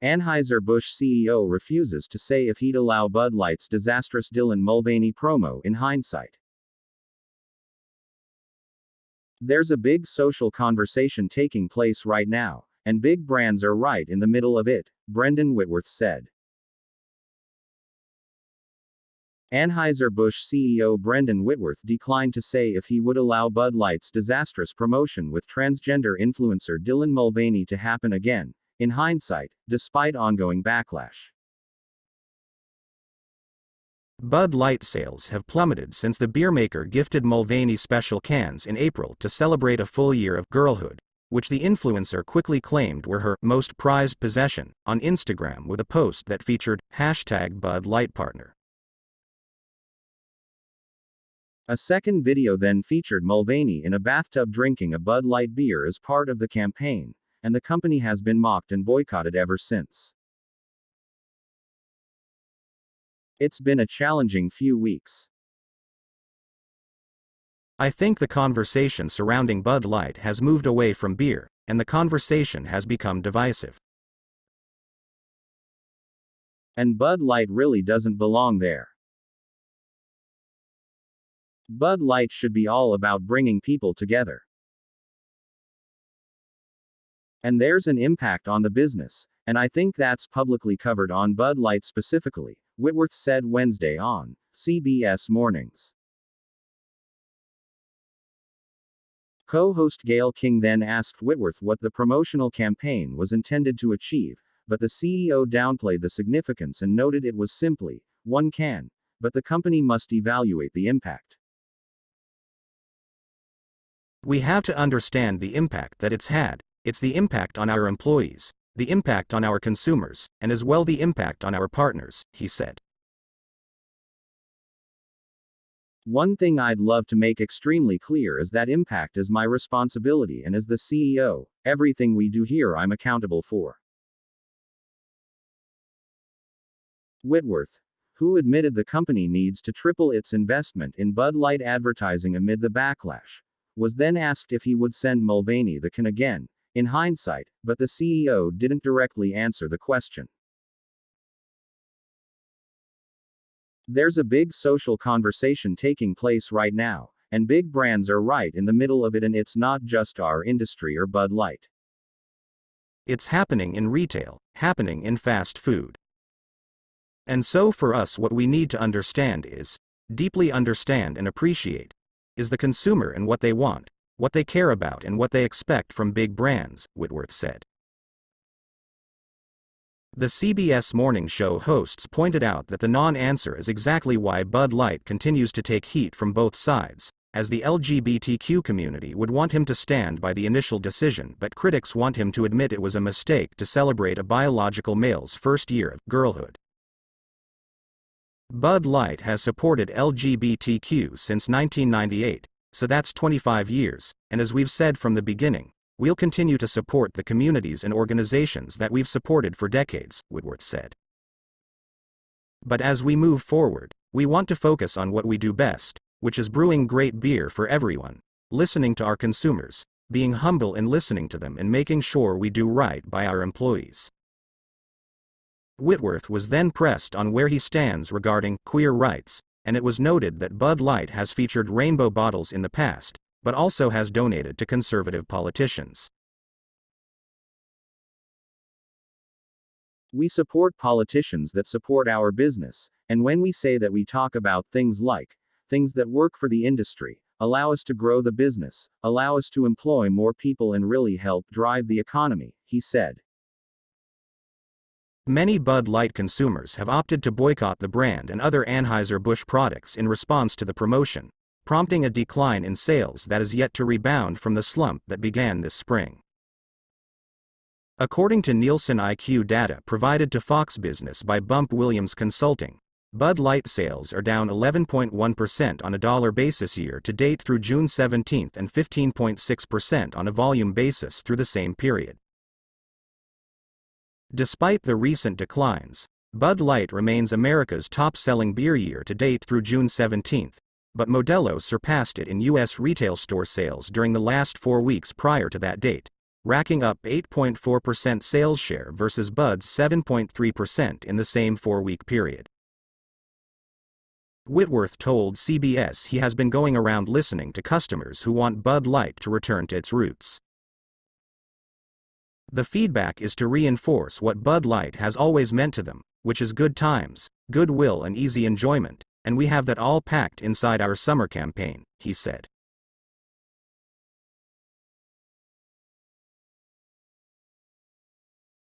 Anheuser-Busch CEO refuses to say if he'd allow Bud Light's disastrous Dylan Mulvaney promo in hindsight. There's a big social conversation taking place right now, and big brands are right in the middle of it, Brendan Whitworth said. Anheuser-Busch CEO Brendan Whitworth declined to say if he would allow Bud Light's disastrous promotion with transgender influencer Dylan Mulvaney to happen again, in hindsight, despite ongoing backlash. Bud Light sales have plummeted since the beer maker gifted Mulvaney special cans in April to celebrate a full year of girlhood, which the influencer quickly claimed were her most prized possession, on Instagram with a post that featured #BudLightPartner. A second video then featured Mulvaney in a bathtub drinking a Bud Light beer as part of the campaign, and the company has been mocked and boycotted ever since. It's been a challenging few weeks. I think the conversation surrounding Bud Light has moved away from beer, and the conversation has become divisive. And Bud Light really doesn't belong there. Bud Light should be all about bringing people together. And there's an impact on the business, and I think that's publicly covered on Bud Light specifically, Whitworth said Wednesday on CBS Mornings. Co-host Gayle King then asked Whitworth what the promotional campaign was intended to achieve, but the CEO downplayed the significance and noted it was simply one can, but the company must evaluate the impact. We have to understand the impact that it's had. It's the impact on our employees, the impact on our consumers, and as well the impact on our partners, he said. One thing I'd love to make extremely clear is that impact is my responsibility, and as the CEO, everything we do here I'm accountable for. Whitworth, who admitted the company needs to triple its investment in Bud Light advertising amid the backlash, was then asked if he would send Mulvaney the can again, in hindsight, but the CEO didn't directly answer the question. There's a big social conversation taking place right now, and big brands are right in the middle of it, and it's not just our industry or Bud Light. It's happening in retail, happening in fast food. And so for us what we need to understand is, deeply understand and appreciate, is the consumer and what they want, what they care about and what they expect from big brands, Whitworth said. The CBS Morning Show hosts pointed out that the non-answer is exactly why Bud Light continues to take heat from both sides, as the LGBTQ community would want him to stand by the initial decision, but critics want him to admit it was a mistake to celebrate a biological male's first year of girlhood. Bud Light has supported LGBTQ since 1998, so that's 25 years, and as we've said from the beginning, we'll continue to support the communities and organizations that we've supported for decades, Whitworth said. But as we move forward, we want to focus on what we do best, which is brewing great beer for everyone, listening to our consumers, being humble in listening to them and making sure we do right by our employees. Whitworth was then pressed on where he stands regarding queer rights, and it was noted that Bud Light has featured rainbow bottles in the past, but also has donated to conservative politicians. We support politicians that support our business, and when we say that we talk about things like, things that work for the industry, allow us to grow the business, allow us to employ more people and really help drive the economy, he said. Many Bud Light consumers have opted to boycott the brand and other Anheuser-Busch products in response to the promotion, prompting a decline in sales that is yet to rebound from the slump that began this spring. According to Nielsen IQ data provided to Fox Business by Bump Williams Consulting, Bud Light sales are down 11.1% on a dollar basis year to date through June 17 and 15.6% on a volume basis through the same period. Despite the recent declines, Bud Light remains America's top-selling beer year to date through June 17, but Modelo surpassed it in U.S. retail store sales during the last 4 weeks prior to that date, racking up 8.4% sales share versus Bud's 7.3% in the same 4-week period. Whitworth told CBS he has been going around listening to customers who want Bud Light to return to its roots. The feedback is to reinforce what Bud Light has always meant to them, which is good times, goodwill and easy enjoyment, and we have that all packed inside our summer campaign, he said.